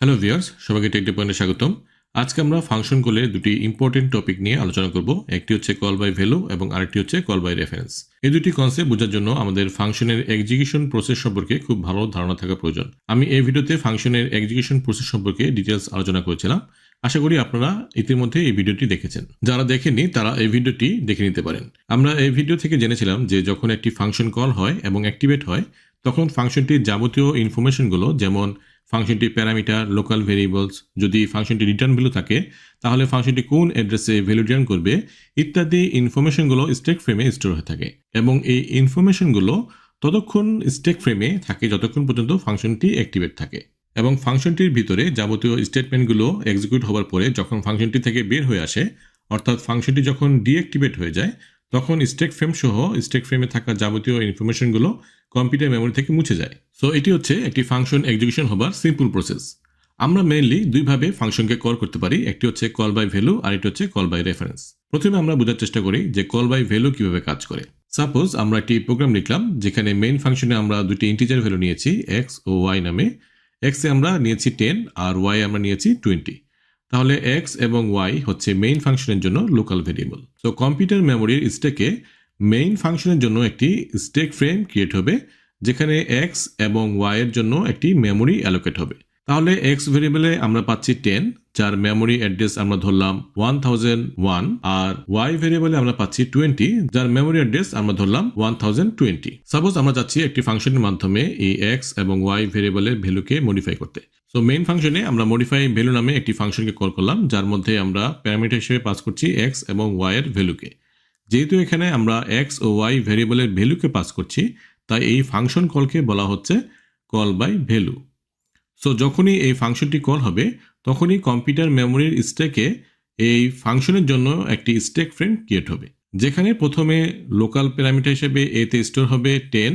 Hello viewers, সবাইকে take day পয়েন্টে স্বাগতম। আজকে আমরা ফাংশন কলের দুটি ইম্পর্টেন্ট টপিক নিয়ে আলোচনা করব। একটি হচ্ছে কল বাই ভ্যালু এবং আরেকটি হচ্ছে কল বাই রেফারেন্স। এই দুটি কনসেপ্ট বোঝার জন্য আমাদের ফাংশনের এক্সিকিউশন প্রসেস সম্পর্কে খুব ভালো ধারণা থাকা প্রয়োজন। আমি এই ভিডিওতে ফাংশনের এক্সিকিউশন প্রসেস সম্পর্কে ডিটেলস আলোচনা করেছিলাম। আশা করি আপনারা ইতিমধ্যে এই ভিডিওটি দেখেছেন। যারা দেখেননি তারা এই ভিডিওটি দেখে নিতে পারেন। আমরা এই ভিডিও থেকে জেনেছিলাম যে যখন একটি ফাংশন কল হয় এবং অ্যাক্টিভেট হয় তখন ফাংশনটির যাবতীয় ইনফরমেশনগুলো, যেমন ফাংশনটি প্যারামিটার, লোকাল ভেরিয়েবলস, যদি ফাংশনটি রিটার্ন ভ্যালু থাকে তাহলে ফাংশনটি কোন অ্যাড্রেসে ভ্যালু রিটার্ন করবে ইত্যাদি ইনফরমেশনগুলো স্ট্যাক ফ্রেমে স্টোর হয়ে থাকে এবং এই ইনফরমেশনগুলো ততক্ষণ স্ট্যাক ফ্রেমে থাকে যতক্ষণ পর্যন্ত ফাংশনটি অ্যাক্টিভেট থাকে। এবং ফাংশনটির ভিতরে যাবতীয় স্টেটমেন্টগুলো এক্সিকিউট হওয়ার পরে যখন ফাংশনটি থেকে বের হয়ে আসে, অর্থাৎ ফাংশনটি যখন ডিঅ্যাক্টিভেট হয়ে যায়, তখন স্ট্যাক ফ্রেম সহ স্ট্যাক ফ্রেমে থাকা যাবতীয় ইনফরমেশনগুলো কম্পিউটার মেমোরি থেকে মুছে যায়। সো এটি হচ্ছে একটি ফাংশন এক্সিকিউশন হবার সিম্পল প্রসেস। আমরা মেইনলি দুইভাবে ফাংশনকে কল করতে পারি, একটি হচ্ছে কল বাই ভ্যালু আর একটি হচ্ছে কল বাই রেফারেন্স। প্রথমে আমরা বোঝার চেষ্টা করি যে কল বাই ভ্যালু কিভাবে কাজ করে। সাপোজ আমরা একটি প্রোগ্রাম লিখলাম যেখানে মেইন ফাংশনে আমরা দুটি ইন্টিজার ভ্যালু নিয়েছি এক্স ও ওয়াই নামে। এক্সে আমরা নিয়েছি 10 আর ওয়াই আমরা নিয়েছি 20। তাহলে এক্স এবং ওয়াই হচ্ছে মেইন ফাংশনের জন্য লোকাল ভেরিয়েবল। তো কম্পিউটার মেমোরির স্ট্যাকে মেইন ফাংশনের জন্য একটি স্ট্যাক ফ্রেম ক্রিয়েট হবে যেখানে এক্স এবং ওয়াই এর জন্য একটি মেমোরি অ্যালোকেট হবে। তাহলে এক্স ভেরিয়েবলে আমরা পাচ্ছি 10, যার মেমোরি অ্যাড্রেস আমরা ধরলাম 1001, আর ওয়াই ভেরিয়েবলে আমরা পাচ্ছি 20, যার মেমোরি অ্যাড্রেস আমরা ধরলাম 1020। সাপোজ আমরা চাচ্ছি একটি ফাংশনের মাধ্যমে এই এক্স এবং ওয়াই ভেরিয়েবলের ভ্যালুকে মডিফাই করতে। সো মেইন ফাংশনে আমরা মডিফাই ভ্যালু নামে একটি ফাংশনকে কল করলাম যার মধ্যে আমরা প্যারামিটার হিসেবে পাস করছি এক্স এবং ওয়াই এর ভ্যালুকে। যেহেতু এখানে আমরা এক্স ও ওয়াই ভেরিয়েবলের ভ্যালুকে পাস করছি, তাই এই ফাংশন কলকে বলা হচ্ছে কল বাই ভ্যালু। সো যখনই এই ফাংশনটি কল হবে তখনই কম্পিউটার মেমোরির স্ট্যাকে এই ফাংশনের জন্য একটি স্ট্যাক ফ্রেম ক্রিয়েট হবে, যেখানে প্রথমে লোকাল প্যারামিটার হিসেবে এ তে স্টোর হবে 10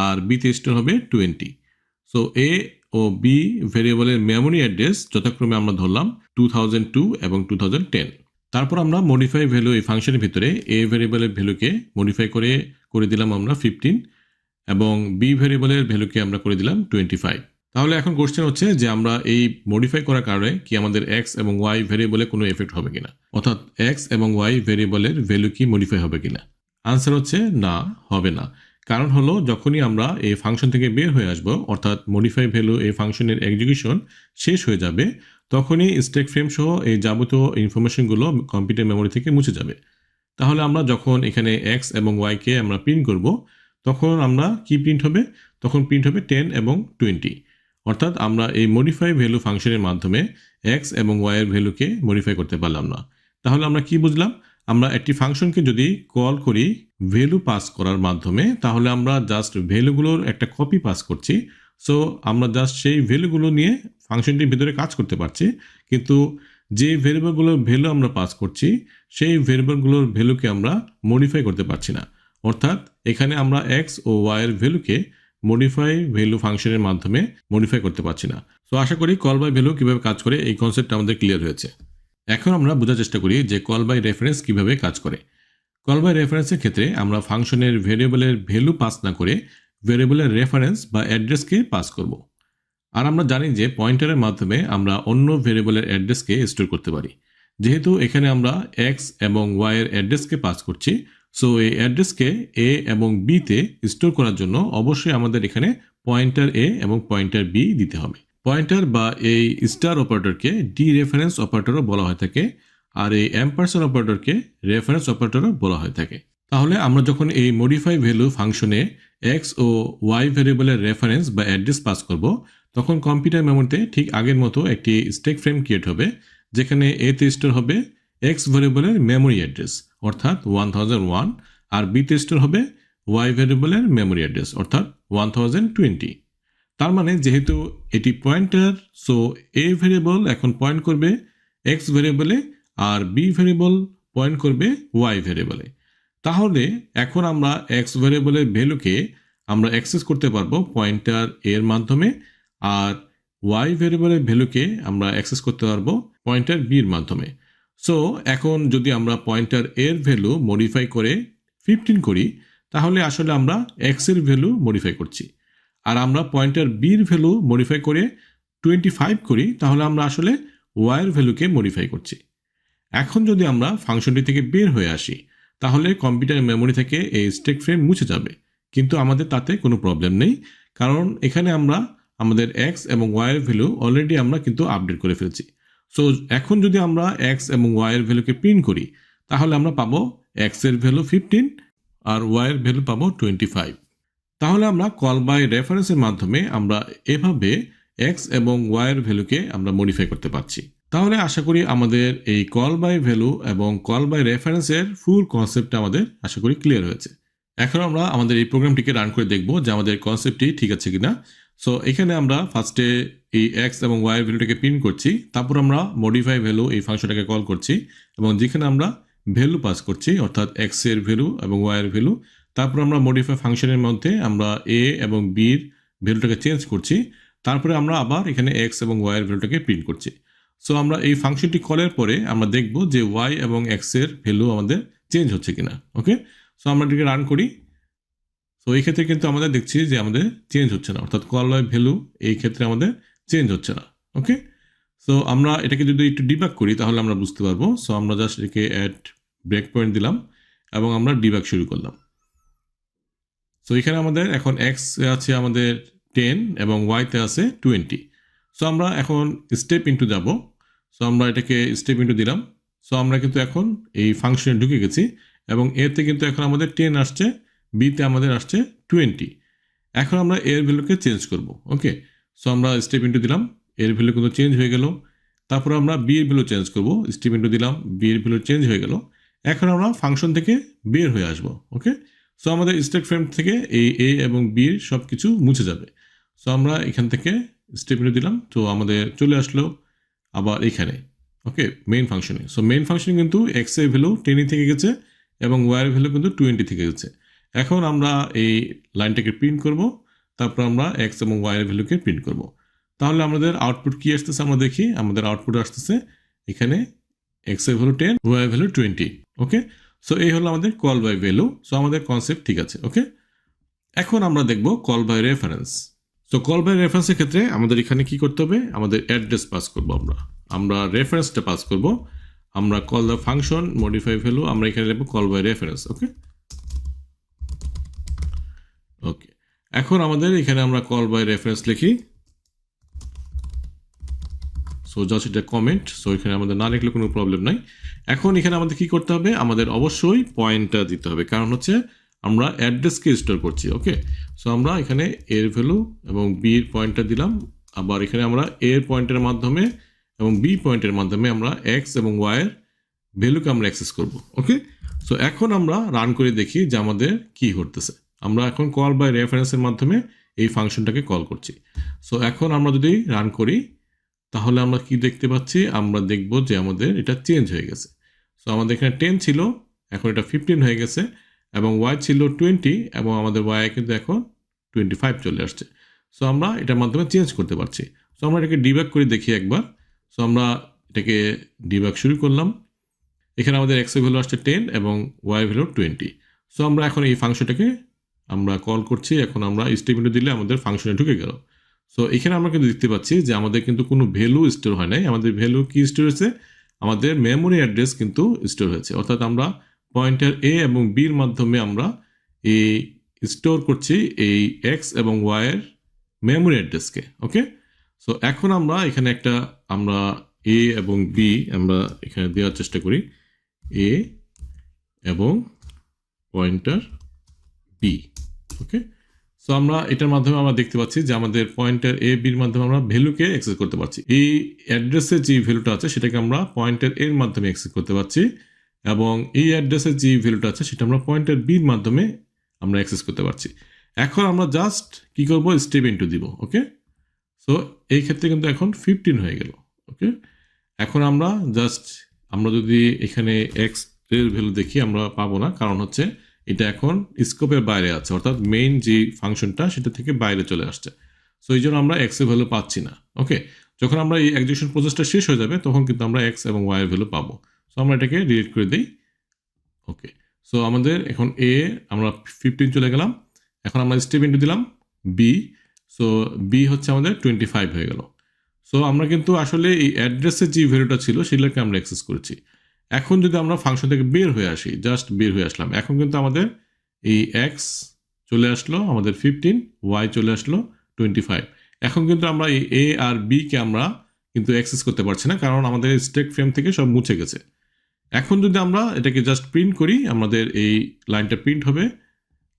আর বি তে স্টোর হবে 20। সো এ ও বি ভেরিয়েবলের মেমোরি অ্যাড্রেস যথাক্রমে আমরা ধরলাম 2002 এবং 2010। তারপর আমরা মডিফাই ভ্যালু এই ফাংশনের ভিতরে এ ভেরিয়েবলের ভ্যালুকে মডিফাই করে দিলাম আমরা 15 এবং বি ভেরিয়েবলের ভ্যালুকে আমরা করে দিলাম 25। তাহলে এখন কোশ্চেন হচ্ছে যে আমরা এই মডিফাই করার কারণে কি আমাদের এক্স এবং ওয়াই ভেরিয়েবলে কোনো এফেক্ট হবে কিনা, অর্থাৎ এক্স এবং ওয়াই ভেরিয়েবলের ভ্যালু কি মডিফাই হবে কিনা। আনসার হচ্ছে না, হবে না। কারণ হলো যখনই আমরা এই ফাংশন থেকে বের হয়ে আসবো, অর্থাৎ মডিফাই ভ্যালু এই ফাংশনের এক্সিকিউশন শেষ হয়ে যাবে, তখনই স্ট্যাক ফ্রেম সহ এই যাবতীয় ইনফরমেশনগুলো কম্পিউটার মেমোরি থেকে মুছে যাবে। তাহলে আমরা যখন এখানে এক্স এবং ওয়াইকে আমরা প্রিন্ট করব তখন আমরা কি প্রিন্ট হবে, তখন প্রিন্ট হবে 10 এবং 20। অর্থাৎ আমরা এই মডিফাই ভ্যালু ফাংশনের মাধ্যমে এক্স এবং ওয়াই এর ভ্যালুকে মডিফাই করতে পারলাম না। তাহলে আমরা কি বুঝলাম, আমরা একটি ফাংশনকে যদি কল করি ভ্যালু পাস করার মাধ্যমে, তাহলে আমরা জাস্ট ভ্যালুগুলোর একটা কপি পাস করছি। সো আমরা জাস্ট সেই ভ্যালুগুলো নিয়ে ফাংশনটির ভিতরে কাজ করতে পারছি, কিন্তু যে ভ্যারিয়েবলগুলোর ভ্যালু আমরা পাস করছি সেই ভ্যারিয়েবলগুলোর ভ্যালুকে আমরা মডিফাই করতে পারছি না। অর্থাৎ এখানে আমরা এক্স ও ওয়াই এর ভ্যালুকে মডিফাই ভ্যালু ফাংশনের মাধ্যমে মডিফাই করতে পারছি না। সো আশা করি কল বাই ভ্যালু কিভাবে কাজ করে এই কনসেপ্টটা আমাদের ক্লিয়ার হয়েছে। এখন আমরা বোঝার চেষ্টা করি যে কল বাই রেফারেন্স কিভাবে কাজ করে। কল বাই রেফারেন্সের ক্ষেত্রে আমরা ফাংশনের ভেরিয়েবলের ভ্যালু পাস না করে ভেরিয়েবলের রেফারেন্স বা অ্যাড্রেসকে পাস করব। আর আমরা জানি যে পয়েন্টারের মাধ্যমে আমরা অন্য ভেরিয়েবলের অ্যাড্রেসকে স্টোর করতে পারি। যেহেতু এখানে আমরা এক্স এবং ওয়াই এর অ্যাড্রেসকে পাস করছি, সো এই অ্যাড্রেসকে এ এবং বি তে স্টোর করার জন্য অবশ্যই আমাদের এখানে পয়েন্টার এ এবং পয়েন্টার বি দিতে হবে। পয়েন্টার বা এই স্টার অপারেটরকে ডি রেফারেন্স অপারেটরও বলা হয়ে থাকে, আর এই অ্যাম্পারসেন্ট অপারেটরকে রেফারেন্স অপারেটরও বলা হয়ে থাকে। তাহলে আমরা যখন এই মডিফাই ভ্যালু ফাংশনে এক্স ও ওয়াই ভেরিয়েবলের রেফারেন্স বা অ্যাড্রেস পাস করব, তখন কম্পিউটার মেমোরিতে ঠিক আগের মতো একটি স্ট্যাক ফ্রেম ক্রিয়েট হবে যেখানে এ তে স্টোর হবে এক্স ভেরিয়েবলের মেমোরি অ্যাড্রেস অর্থাৎ 1001, আর বি তে স্টোর হবে ওয়াই ভেরিয়েবলের মেমোরি অ্যাড্রেস অর্থাৎ 1020। তার মানে যেহেতু এটি পয়েন্টার, সো এ ভেরিয়েবল এখন পয়েন্ট করবে এক্স ভেরিয়েবলে আর বি ভেরিয়েবল পয়েন্ট করবে ওয়াই ভেরিয়েবলে। তাহলে এখন আমরা এক্স ভেরিয়েবলের ভ্যালুকে আমরা অ্যাক্সেস করতে পারবো পয়েন্টার এর মাধ্যমে, আর ওয়াই ভেরিয়েবলের ভ্যালুকে আমরা অ্যাক্সেস করতে পারবো পয়েন্টার বির মাধ্যমে। সো এখন যদি আমরা পয়েন্টার এর ভ্যালু মডিফাই করে 15 করি, তাহলে আসলে আমরা এক্স এর ভ্যালু মডিফাই করছি, আর আমরা পয়েন্টার বির ভ্যালু মডিফাই করে 25 করি তাহলে আমরা আসলে y এর ভ্যালুকে মডিফাই করছি। এখন যদি আমরা ফাংশনটি থেকে বের হয়ে আসি তাহলে কম্পিউটার মেমোরি থেকে এই স্ট্যাক ফ্রেম মুছে যাবে, কিন্তু আমাদের তাতে কোনো প্রবলেম নেই, কারণ এখানে আমরা আমাদের x এবং y এর ভ্যালু অলরেডি আমরা কিন্তু আপডেট করে ফেলছি। সো এখন যদি আমরা x এবং y এর ভ্যালুকে প্রিন্ট করি তাহলে আমরা পাবো x এর ভ্যালু 15 আর y এর ভ্যালু পাবো 25। তাহলে আমরা কল বাই রেফারেন্সের মাধ্যমে আমরা এভাবে x এবং y এর ভ্যালুকে আমরা মডিফাই করতে পারছি। তাহলে আশা করি আমাদের এই কল বাই ভ্যালু এবং কল বাই রেফারেন্সের ফুল কনসেপ্টটা আমাদের আশা করি ক্লিয়ার হয়েছে। এখন আমরা আমাদের এই প্রোগ্রামটিকে রান করে দেখব যে আমাদের কনসেপ্টটি ঠিক আছে কিনা। সো এখানে আমরা ফার্স্টে এই x এবং y এর ভ্যালুটাকে প্রিন্ট করছি, তারপর আমরা মডিফাই ভ্যালু এই ফাংশনটাকে কল করছি এবং যেখানে আমরা ভ্যালু পাস করছি অর্থাৎ x এর ভ্যালু এবং y এর ভ্যালু, তারপর আমরা মডিফাই ফাংশনের মধ্যে আমরা a এবং b এর ভ্যালুটাকে চেঞ্জ করছি, তারপরে আমরা আবার এখানে x এবং y এর ভ্যালুটাকে প্রিন্ট করছি। সো আমরা এই ফাংশনটি কলের পরে আমরা দেখব যে y এবং x এর ভ্যালু আমাদের চেঞ্জ হচ্ছে কিনা। ওকে, সো আমরা এটাকে রান করি। সো এই ক্ষেত্রে কিন্তু আমাদের দেখছি যে আমাদের চেঞ্জ হচ্ছে না, অর্থাৎ কল বাই ভ্যালু এই ক্ষেত্রে আমাদের চেঞ্জ হচ্ছে না। ওকে, সো আমরা এটাকে যদি একটু ডিবাগ করি তাহলে আমরা বুঝতে পারবো। সো আমরা জাস্ট এটাকে অ্যাড ব্রেক পয়েন্ট দিলাম এবং আমরা ডিবাগ শুরু করলাম। সো এখানে আমাদের এখন x আছে আমাদের 10 এবং y তে আছে 20। সো আমরা এখন স্টেপ ইনটু যাব। সো আমরা এটাকে স্টেপ ইনটু দিলাম। সো আমরা কিন্তু এখন এই ফাংশনে ঢুকে গেছি এবং এতে কিন্তু এখন আমাদের 10 আসছে, বিতে আমাদের আসছে 20। এখন আমরা এর ভ্যালুকে চেঞ্জ করব। ওকে, সো আমরা স্টেপ ইনটু দিলাম, এর ভ্যালু কিন্তু চেঞ্জ হয়ে গেল। তারপর আমরা বি এর ভ্যালু চেঞ্জ করব, স্টেপ ইনটু দিলাম, বি এর ভ্যালু চেঞ্জ হয়ে গেল। এখন আমরা ফাংশন থেকে বের হয়ে আসব। ওকে, সো আমাদের স্ট্যাক ফ্রেম থেকে এই এ এবং বি এর সব কিছু মুছে যাবে। সো আমরা এখান থেকে স্টেপ ইনটু দিলাম, তো আমাদের চলে আসলো আবার এখানে। ওকে, মেইন ফাংশনে। সো মেইন ফাংশনে কিন্তু x এর ভ্যালু 10 থেকে গেছে এবং y এর ভ্যালু কিন্তু 20 থেকে গেছে। এখন আমরা এই লাইনটাকে প্রিন্ট করব, তারপর আমরা x এবং y এর ভ্যালুকে প্রিন্ট করব। তাহলে আমাদের আউটপুট কি আসতেছে আমরা দেখি। আমাদের আউটপুট আসতেছে এখানে x এর ভ্যালু 10, y এর ভ্যালু 20। ওকে, সো এই হলো আমাদের কল বাই ভ্যালু। সো আমাদের কনসেপ্ট ঠিক আছে। ওকে, এখন আমরা দেখব call by reference. So call by রেফারেন্সের ক্ষেত্রে আমাদের এখানে কি করতে হবে, আমাদের অ্যাড্রেস পাস করব। আমরা রেফারেন্সটা পাস করব। আমরা call the function modify value, আমরা এখানে লিখব কল বাই রেফারেন্স। ওকে ওকে, এখন আমাদের এখানে আমরা কল বাই রেফারেন্স লিখি। সো জাস্ট এটা কমেন্ট। সো এখানে আমাদের না লিখলে কোনো প্রবলেম নাই। এখন এখানে আমাদের কি করতে হবে, আমাদের অবশ্যই পয়েন্টটা দিতে হবে, কারণ হচ্ছে আমরা অ্যাড্রেসকে স্টোর করছি। ওকে, সো আমরা এখানে এর ভ্যালু এবং বি এর পয়েন্টটা দিলাম, আবার এখানে আমরা এর পয়েন্টের মাধ্যমে এবং বি পয়েন্টের মাধ্যমে আমরা এক্স এবং ওয়াই এর ভ্যালুকে আমরা অ্যাক্সেস করব। ওকে, সো এখন আমরা রান করে দেখি যে আমাদের কি ঘটতেছে। আমরা এখন কল বাই রেফারেন্সের মাধ্যমে এই ফাংশনটাকে কল করছি। সো এখন আমরা যদি রান করি তাহলে আমরা কি দেখতে পাচ্ছি, আমরা দেখব যে আমাদের এটা চেঞ্জ হয়ে গেছে। সো আমাদের এখানে 10 ছিল, এখন এটা 15 হয়ে গেছে এবং y ছিল 20 এবং আমাদের y কিন্তু এখন 25 চলে আসছে। সো আমরা এটার মাধ্যমে চেঞ্জ করতে পারছি। সো আমরা এটাকে ডিবাগ করে দেখি একবার। সো আমরা এটাকে ডিবাগ শুরু করলাম। এখানে আমাদের x এর ভ্যালু আসছে 10 এবং y এর ভ্যালু 20। সো আমরা এখন এই ফাংশনটাকে আমরা কল করছি। এখন আমরা স্টেটমেন্ট দিলে আমাদের ফাংশনে ঢুকে গেল। সো এখানে আমরা কিন্তু দেখতে পাচ্ছি যে আমাদের কিন্তু কোনো ভ্যালু স্টোর হয় নাই। আমাদের ভ্যালু কি স্টোর হয়েছে, আমাদের মেমোরি অ্যাড্রেস কিন্তু স্টোর হয়েছে, অর্থাৎ আমরা পয়েন্টার এ এবং বির মাধ্যমে আমরা এই স্টোর করছি এই এক্স এবং ওয়াই এর মেমোরি অ্যাড্রেসকে। ওকে, সো এখন আমরা এখানে একটা আমরা এ এবং বি আমরা এখানে দেওয়ার চেষ্টা করি, এ এবং পয়েন্টার বি। ওকে, সো আমরা এটার মাধ্যমে আমরা দেখতে পাচ্ছি যে আমাদের পয়েন্টার এ বির মাধ্যমে আমরা ভ্যালুকে অ্যাক্সেস করতে পারছি। এই অ্যাড্রেসের যে ভ্যালুটা আছে সেটাকে আমরা পয়েন্টার এর মাধ্যমে অ্যাক্সেস করতে পারছি এবং এই অ্যাড্রেসের যে ভ্যালুটা আছে সেটা আমরা পয়েন্টার বির মাধ্যমে আমরা অ্যাক্সেস করতে পারছি। এখন আমরা জাস্ট কি করব, স্টেপ ইনটু দিব। ওকে, সো এই ক্ষেত্রে কিন্তু এখন 15 হয়ে গেল। ওকে, এখন আমরা জাস্ট আমরা যদি এখানে এক্স এর ভ্যালু দেখি আমরা পাবো না, কারণ হচ্ছে এটা এখন স্কোপের বাইরে আছে, অর্থাৎ মেইন যে ফাংশনটা সেটা থেকে বাইরে চলে আসছে। সো এই জন্য আমরা এক্স এর ভ্যালু পাচ্ছি না। ওকে, যখন আমরা এই এক্সিকিউশন প্রসেসটা শেষ হয়ে যাবে তখন কিন্তু আমরা এক্স এবং ওয়াই এর ভ্যালু পাবো। সো আমরা এটাকে ডিলিট করে দিই। ওকে, সো আমাদের এখন এ আমরা 15 চলে গেলাম। এখন আমরা স্টেপ ইনটু দিলাম বি। সো বি হচ্ছে আমাদের 25 হয়ে গেল। সো আমরা কিন্তু আসলে এই অ্যাড্রেসের যে ভ্যালুটা ছিল সেগুলোকে আমরা অ্যাক্সেস করেছি। এখন যদি আমরা ফাংশন থেকে বের হয়ে আসি, জাস্ট বের হয়ে আসলাম, এখন কিন্তু আমাদের এই এক্স চলে আসলো, আমাদের 15, ওয়াই চলে আসলো 25। এখন কিন্তু আমরা এই এ আর বি কে আমরা কিন্তু অ্যাক্সেস করতে পারছি না, কারণ আমাদের স্ট্যাক ফ্রেম থেকে সব মুছে গেছে। এখন যদি আমরা এটাকে জাস্ট প্রিন্ট করি, আমাদের এই লাইনটা প্রিন্ট হবে,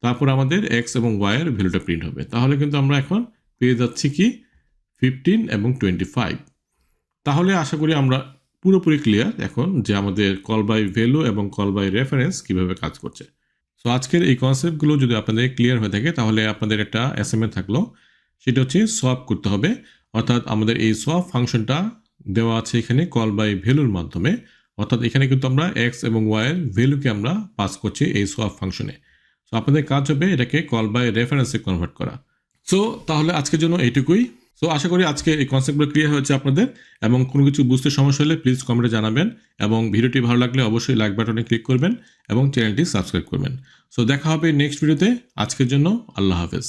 তারপর আমাদের এক্স এবং ওয়াই এর ভ্যালুটা প্রিন্ট হবে। তাহলে কিন্তু আমরা এখন পেয়ে যাচ্ছি কি 15 এবং 25। তাহলে আশা করি আমরা পুরোপুরি ক্লিয়ার এখন যে আমাদের কল বাই ভ্যালু এবং কল বাই রেফারেন্স কিভাবে কাজ করছে। সো আজকের এই কনসেপ্টগুলো যদি আপনাদের ক্লিয়ার হয়ে থাকে, তাহলে আপনাদের একটা অ্যাসাইনমেন্ট থাকলো, সেটা হচ্ছে সলভ করতে হবে। অর্থাৎ আমাদের এই সলভ ফাংশনটা দেওয়া আছে এখানে কল বাই ভ্যালুর মাধ্যমে। অর্থাৎ এখানে কিন্তু আমরা এক্স এবং ওয়াই এর ভ্যালুকে আমরা পাস করছি এই সলভ ফাংশনে। সো আপনাদের কাজ হবে এটাকে কল বাই রেফারেন্সে কনভার্ট করা। সো তাহলে আজকের জন্য এইটুকুই। সো আশা করি আজকে এই কনসেপ্টগুলো ক্লিয়ার হয়েছে আপনাদের, এবং কোনো কিছু বুঝতে সমস্যা হলে প্লিজ কমেন্টে জানাবেন, এবং ভিডিওটি ভালো লাগলে অবশ্যই লাইক বাটনে ক্লিক করবেন এবং চ্যানেলটি সাবস্ক্রাইব করবেন। সো দেখা হবে নেক্সট ভিডিওতে। আজকের জন্য আল্লাহ হাফেজ।